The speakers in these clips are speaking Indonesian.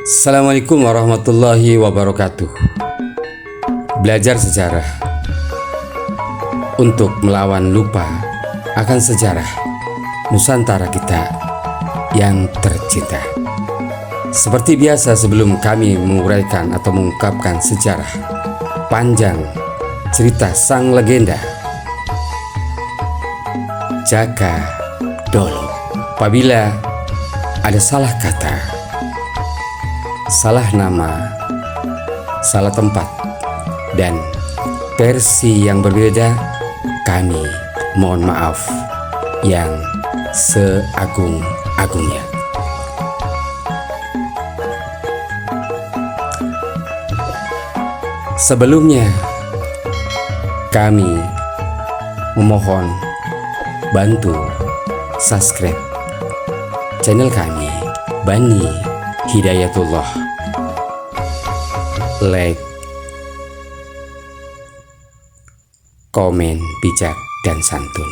Assalamualaikum warahmatullahi wabarakatuh. Belajar sejarah untuk melawan lupa akan sejarah Nusantara kita yang tercinta. Seperti biasa, sebelum kami menguraikan atau mengungkapkan sejarah panjang cerita sang legenda Jaka Dolog, apabila ada salah kata, salah nama, salah tempat, dan versi yang berbeda, kami mohon maaf yang seagung-agungnya. Sebelumnya, kami memohon bantu subscribe channel kami Bani Hidayatullah, like, komen bijak dan santun.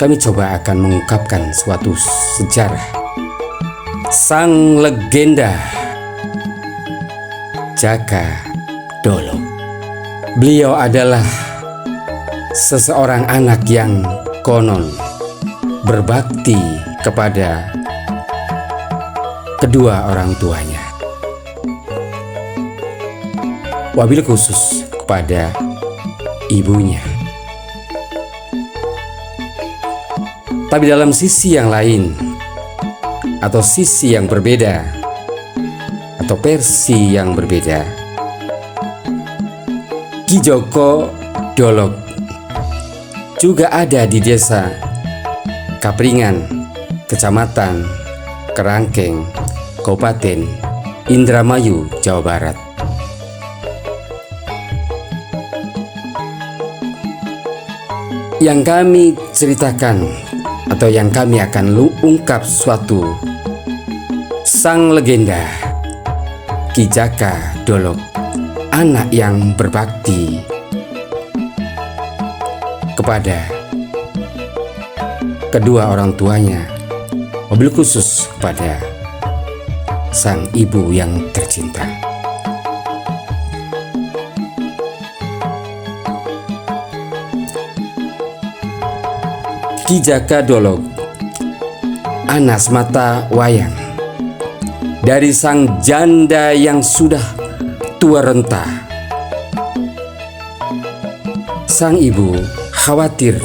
Kami coba akan mengungkapkan suatu sejarah sang legenda Jaka Dolog. Beliau adalah seseorang anak yang konon berbakti kepada kedua orang tuanya, wabil khusus kepada ibunya. Tapi dalam sisi yang lain atau sisi yang berbeda atau versi yang berbeda, Ki Joko Dolog juga ada di desa Kapringan, Kecamatan Kerangkeng, Kabupaten Indramayu, Jawa Barat. Yang kami ceritakan atau yang kami akan ungkap suatu sang legenda Ki Jaka Dolog, anak yang berbakti kepada kedua orang tuanya, wabil khusus kepada sang ibu yang tercinta. Ki Jaka Dolog, anak semata wayang dari sang janda yang sudah tua renta. Sang ibu khawatir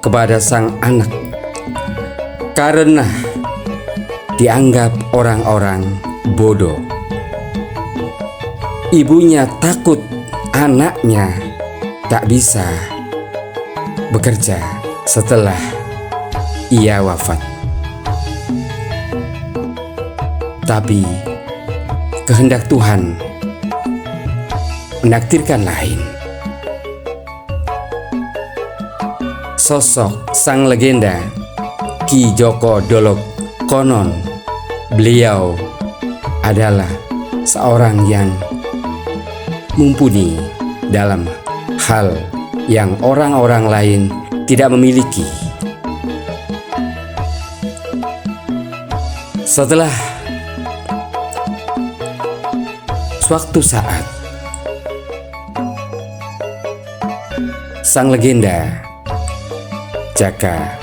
kepada sang anak karena dianggap orang-orang bodoh. Ibunya takut anaknya tak bisa bekerja setelah ia wafat. Tapi kehendak Tuhan menakdirkan lain. Sosok sang legenda Ki Joko Dolog, konon beliau adalah seorang yang mumpuni dalam hal yang orang-orang lain tidak memiliki. Setelah suatu saat, sang legenda Jaka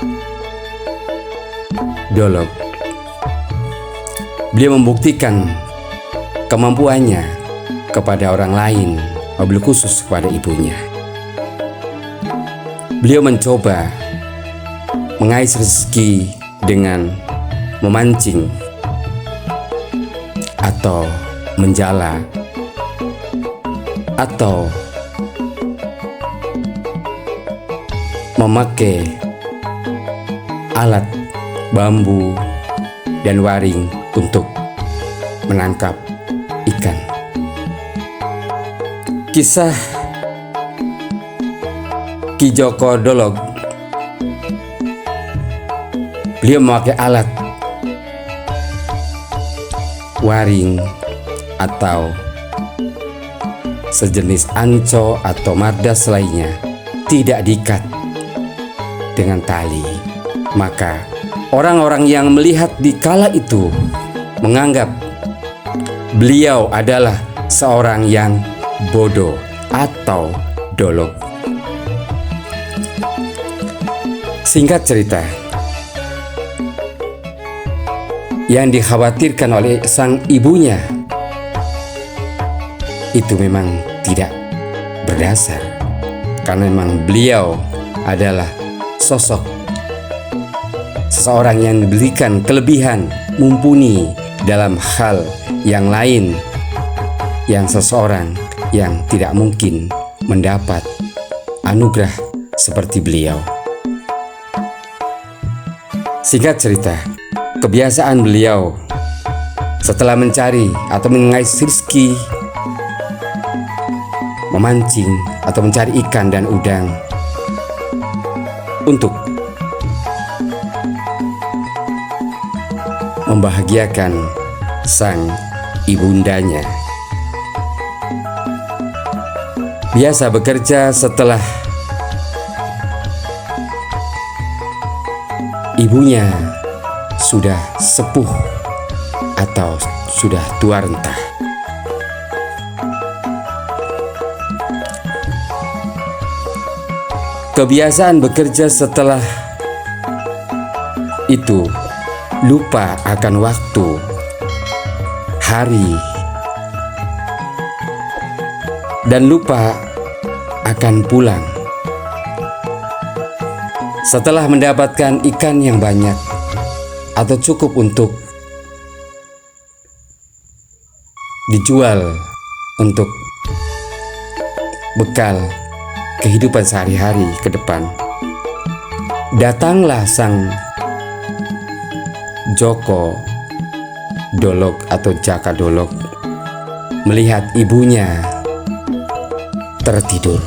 Dolog, beliau membuktikan kemampuannya kepada orang lain, wabil khusus kepada ibunya. Beliau mencoba mengais rezeki dengan memancing atau menjala atau memakai alat bambu dan waring untuk menangkap ikan. Kisah Ki Joko Dolog, beliau memakai alat waring atau sejenis anco atau mardas lainnya, tidak diikat dengan tali. Maka orang-orang yang melihat di kala itu menganggap beliau adalah seorang yang bodoh atau dolok. Singkat cerita, yang dikhawatirkan oleh sang ibunya itu memang tidak berdasar, karena memang beliau adalah sosok seseorang yang diberikan kelebihan, mumpuni dalam hal yang lain, yang seseorang yang tidak mungkin mendapat anugerah seperti beliau. Singkat cerita, kebiasaan beliau setelah mencari atau mengais rezeki, memancing atau mencari ikan dan udang untuk membahagiakan sang ibundanya. Biasa bekerja setelah ibunya sudah sepuh atau sudah tua renta. Kebiasaan bekerja setelah itu lupa akan waktu, hari, dan lupa akan pulang. Setelah mendapatkan ikan yang banyak atau cukup untuk dijual untuk bekal kehidupan sehari-hari ke depan, datanglah sang Joko Dolok atau Jaka Dolok melihat ibunya tertidur.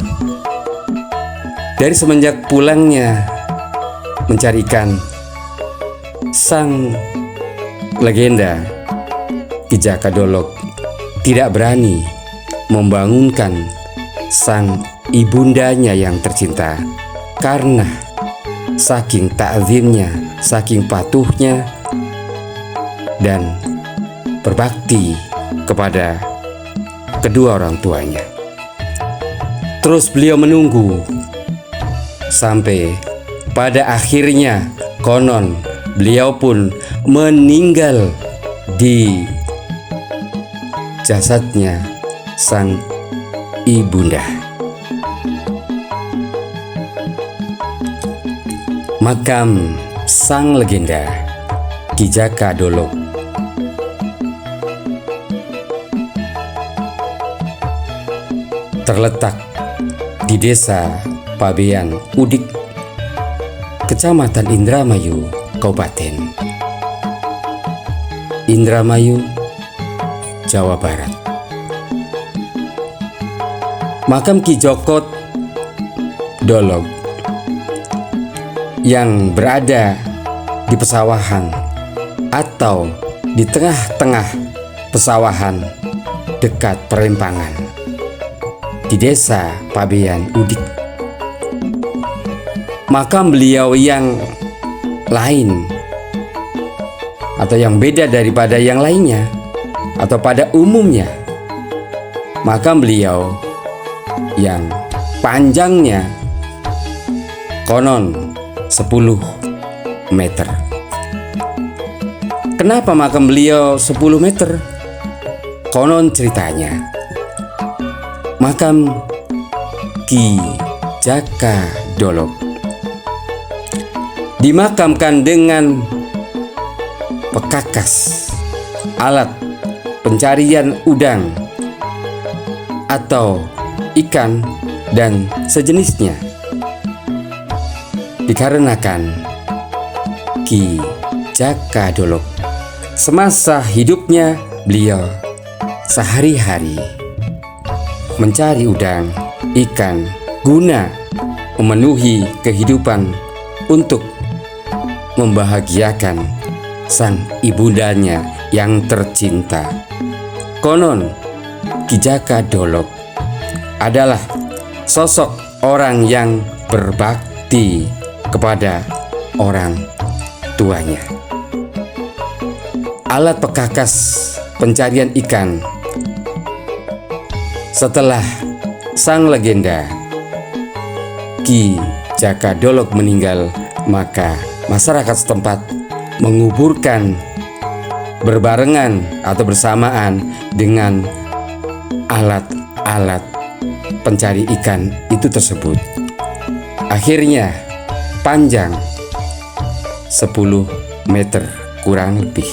Dari semenjak pulangnya mencari ikan, sang legenda Ki Jaka Dolok tidak berani membangunkan sang ibundanya yang tercinta, karena saking ta'zimnya, saking patuhnya dan berbakti kepada kedua orang tuanya. Terus beliau menunggu sampai pada akhirnya konon beliau pun meninggal di jasadnya sang ibunda. Makam sang legenda Ki Jaka Dolok terletak di Desa Pabean Udik, Kecamatan Indramayu, Kabupaten Indramayu, Jawa Barat. Makam Ki Joko Dolok yang berada di pesawahan atau di tengah-tengah pesawahan dekat perlimpangan di Desa Pabean Udik. Makam beliau yang lain atau yang beda daripada yang lainnya atau pada umumnya, makam beliau yang panjangnya konon 10 meter. Kenapa makam beliau 10 meter? Konon ceritanya, makam Ki Jaka Dolok dimakamkan dengan pekakas alat pencarian udang atau ikan dan sejenisnya, dikarenakan Ki Jaka Dolok semasa hidupnya beliau sehari-hari mencari udang, ikan guna memenuhi kehidupan untuk membahagiakan sang ibundanya yang tercinta. Konon Ki Jaka Dolok adalah sosok orang yang berbakti kepada orang tuanya. alat pekakas pencarian ikan. Setelah sang legenda Ki Jaka Dolog meninggal, maka masyarakat setempat menguburkan berbarengan atau bersamaan dengan alat-alat pencari ikan itu tersebut. Akhirnya panjang 10 meter kurang lebih.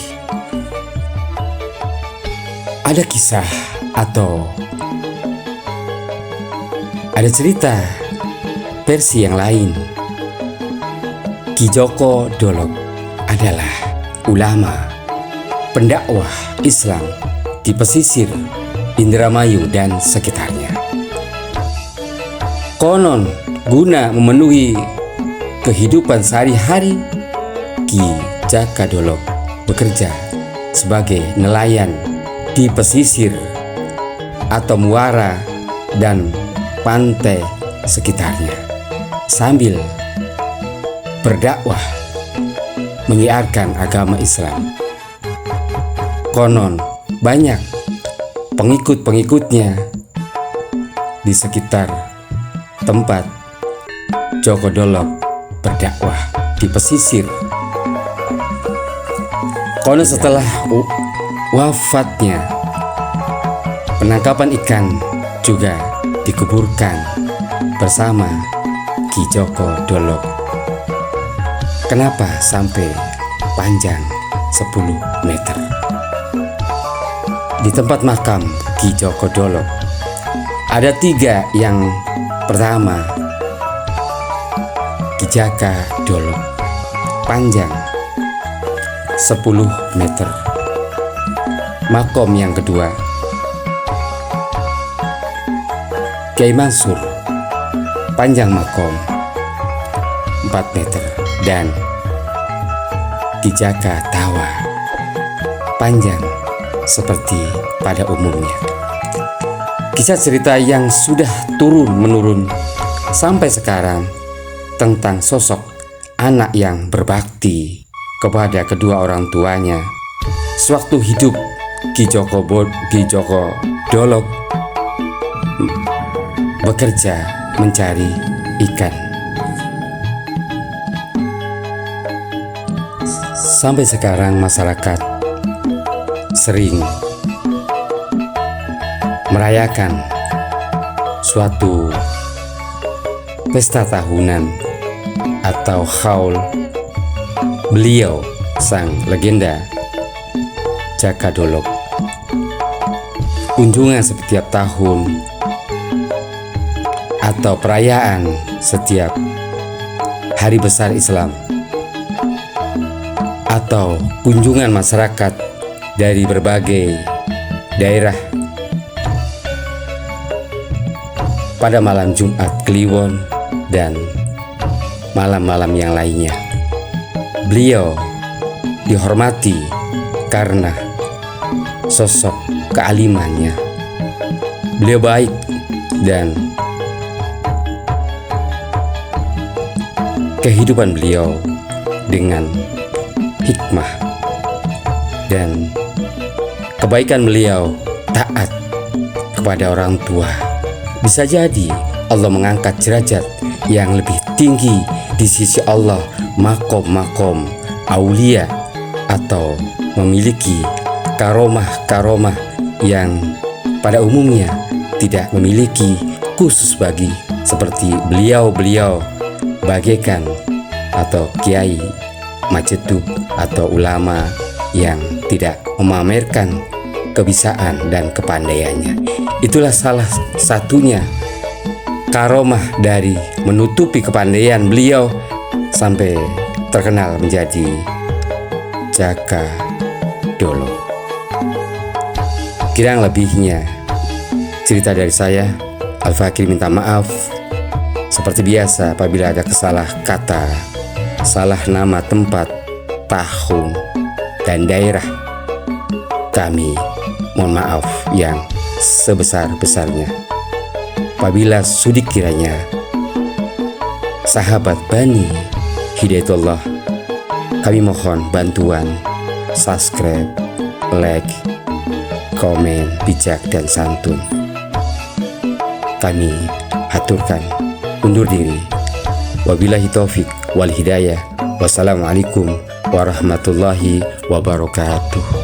Ada kisah atau ada cerita versi yang lain. Ki Joko Dolog adalah ulama pendakwah Islam di pesisir Indramayu dan sekitarnya. Konon guna memenuhi kehidupan sehari-hari, Ki Jaka Dolog bekerja sebagai nelayan di pesisir atau muara dan pantai sekitarnya, sambil berdakwah menyiarkan agama Islam. Konon banyak pengikut-pengikutnya di sekitar tempat Joko Dolog berdakwah di pesisir. Konon setelah wafatnya, penangkapan ikan juga dikuburkan bersama Ki Joko Dolog. Kenapa sampai panjang 10 meter? Di tempat makam Ki Joko Dolog ada 3. Yang pertama, Ki Jaka Dolog, panjang 10 meter. Makom yang kedua, Kiai Mansur, panjang makom 4 meter. Dan Ki Jaka Tawa, panjang seperti pada umumnya. Kisah cerita yang sudah turun-menurun sampai sekarang tentang sosok anak yang berbakti kepada kedua orang tuanya sewaktu hidup Ki Joko Dolog bekerja mencari ikan. Sampai sekarang masyarakat sering merayakan suatu pesta tahunan atau haul beliau sang legenda Jaka Dolog. Kunjungan setiap tahun atau perayaan setiap hari besar Islam atau kunjungan masyarakat dari berbagai daerah pada malam Jumat Kliwon dan malam-malam yang lainnya. Beliau dihormati karena sosok kealimannya. Beliau baik dan kehidupan beliau dengan hikmah dan kebaikan beliau taat kepada orang tua. Bisa jadi Allah mengangkat derajat yang lebih tinggi di sisi Allah, makom-makom aulia, atau memiliki karomah-karomah yang pada umumnya tidak memiliki khusus bagi seperti beliau-beliau bagaikan atau kiai majetub atau ulama yang tidak memamerkan kebisaan dan kepandaiannya. Itulah salah satunya karomah dari menutupi kepandaian beliau sampai terkenal menjadi Jaka Dolog. Kirang lebihnya cerita dari saya, Al-Fakir, minta maaf seperti biasa apabila ada kesalah kata, salah nama tempat, tahun, dan daerah. Kami mohon maaf yang sebesar-besarnya. Apabila sudi kiranya sahabat Bani Hidayatullah, kami mohon bantuan subscribe, like, komen bijak dan santun. Kami haturkan undur diri. Wabillahi taufik wal hidayah. Wassalamualaikum warahmatullahi wabarakatuh.